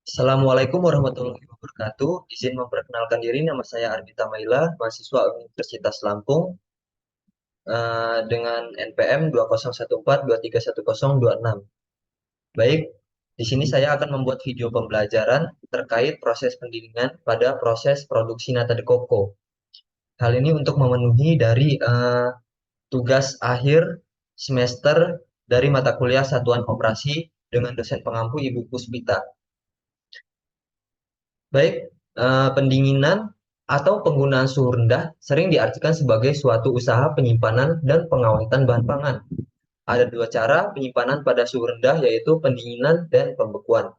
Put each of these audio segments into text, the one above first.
Assalamualaikum warahmatullahi wabarakatuh. Izin memperkenalkan diri, nama saya Arvita Maila, mahasiswa Universitas Lampung, dengan NPM 2014231026. Baik, di sini saya akan membuat video pembelajaran terkait proses pendinginan pada proses produksi nata de coco. Hal ini untuk memenuhi dari tugas akhir semester dari mata kuliah Satuan Operasi dengan dosen pengampu Ibu Puspita. Baik, pendinginan atau penggunaan suhu rendah sering diartikan sebagai suatu usaha penyimpanan dan pengawetan bahan pangan. Ada dua cara penyimpanan pada suhu rendah, yaitu pendinginan dan pembekuan.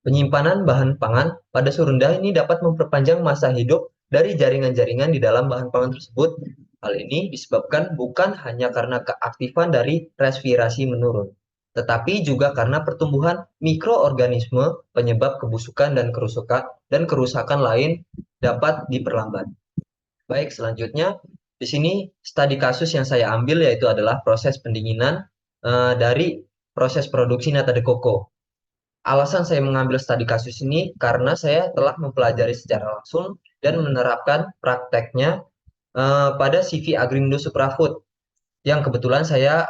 Penyimpanan bahan pangan pada suhu rendah ini dapat memperpanjang masa hidup dari jaringan-jaringan di dalam bahan pangan tersebut. Hal ini disebabkan bukan hanya karena keaktifan dari respirasi menurun, tetapi juga karena pertumbuhan mikroorganisme penyebab kebusukan dan kerusakan lain dapat diperlambat. Baik, selanjutnya di sini studi kasus yang saya ambil yaitu adalah proses pendinginan dari proses produksi nata de coco. Alasan saya mengambil studi kasus ini karena saya telah mempelajari secara langsung dan menerapkan prakteknya pada CV Agrindo Suprafood yang kebetulan saya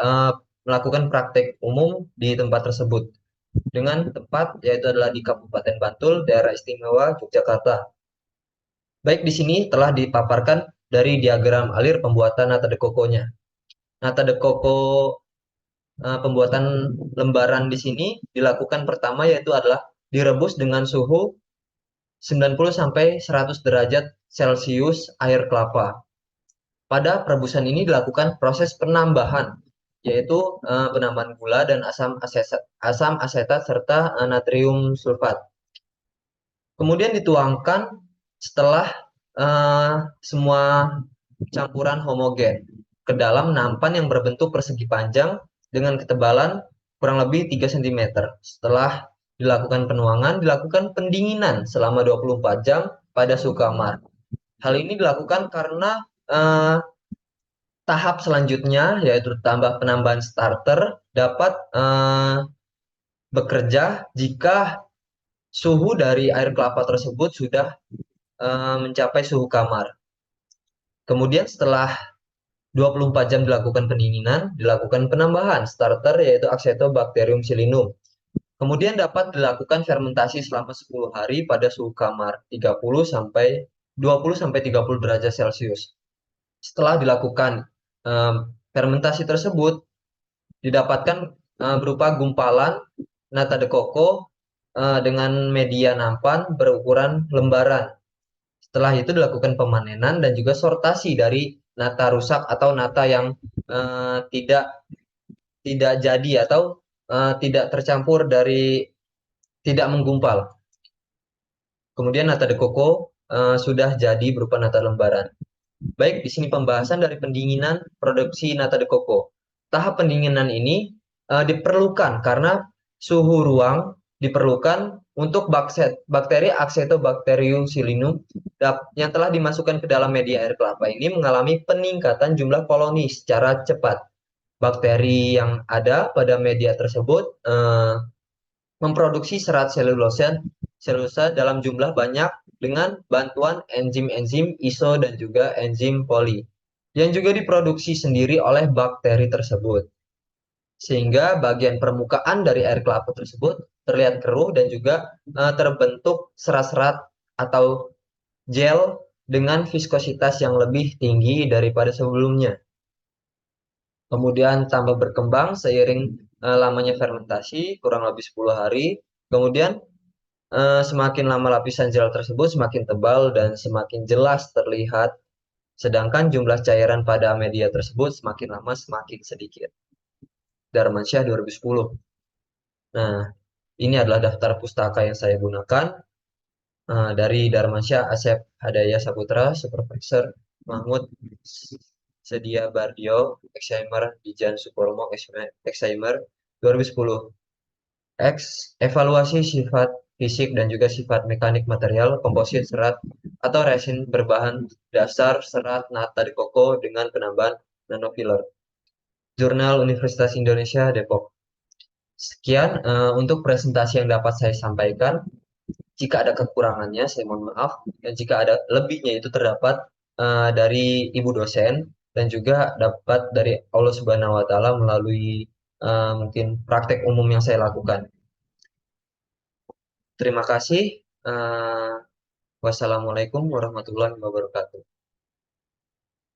melakukan praktek umum di tempat tersebut dengan tempat yaitu adalah di Kabupaten Bantul, Daerah Istimewa Yogyakarta. Baik, di sini telah dipaparkan dari diagram alir pembuatan nata de coco-nya. Nata de coco pembuatan lembaran di sini dilakukan pertama yaitu adalah direbus dengan suhu 90 sampai 100 derajat Celcius air kelapa. Pada perebusan ini dilakukan proses penambahan, yaitu penambahan gula dan asam asetat serta natrium sulfat. Kemudian dituangkan setelah semua campuran homogen ke dalam nampan yang berbentuk persegi panjang dengan ketebalan kurang lebih 3 cm. Setelah dilakukan penuangan, dilakukan pendinginan selama 24 jam pada suhu kamar. Hal ini dilakukan karena tahap selanjutnya yaitu penambahan starter dapat bekerja jika suhu dari air kelapa tersebut sudah mencapai suhu kamar. Kemudian setelah 24 jam dilakukan pendinginan, dilakukan penambahan starter yaitu Acetobacterium silynum. Kemudian dapat dilakukan fermentasi selama 10 hari pada suhu kamar 30 sampai 20 sampai 30 derajat Celcius. Setelah dilakukan fermentasi tersebut didapatkan berupa gumpalan nata de coco dengan media nampan berukuran lembaran. Setelah itu dilakukan pemanenan dan juga sortasi dari nata rusak atau nata yang tidak tidak jadi atau tidak tercampur dari tidak menggumpal. Kemudian nata de coco sudah jadi berupa nata lembaran. Baik, di sini pembahasan dari pendinginan produksi nata de coco. Tahap pendinginan ini diperlukan karena suhu ruang diperlukan untuk bakteri Acetobacterium silynum yang telah dimasukkan ke dalam media air kelapa ini mengalami peningkatan jumlah koloni secara cepat. Bakteri yang ada pada media tersebut memproduksi serat selulosa dalam jumlah banyak dengan bantuan enzim-enzim iso dan juga enzim poli yang juga diproduksi sendiri oleh bakteri tersebut. Sehingga bagian permukaan dari air kelapa tersebut terlihat keruh dan juga terbentuk serat-serat atau gel dengan viskositas yang lebih tinggi daripada sebelumnya. Kemudian tambah berkembang seiring lamanya fermentasi kurang lebih 10 hari. Kemudian semakin lama lapisan gel tersebut semakin tebal dan semakin jelas terlihat, sedangkan jumlah cairan pada media tersebut semakin lama semakin sedikit. Darmansyah 2010. Nah, ini adalah daftar pustaka yang saya gunakan dari Darmansyah Asep Hadaya Saputra, Supervisor Mahmud Sedia Bardio, Excimer Dijan Supormo, Excimer 2010. X, evaluasi sifat fisik dan juga sifat mekanik material komposit serat atau resin berbahan dasar serat nata de coco dengan penambahan nanofiller. Jurnal Universitas Indonesia Depok. Sekian untuk presentasi yang dapat saya sampaikan. Jika ada kekurangannya, saya mohon maaf. Dan jika ada lebihnya itu terdapat dari ibu dosen dan juga dapat dari Allah Subhanahu wa taala melalui mungkin praktek umum yang saya lakukan. Terima kasih. Wassalamualaikum warahmatullahi wabarakatuh.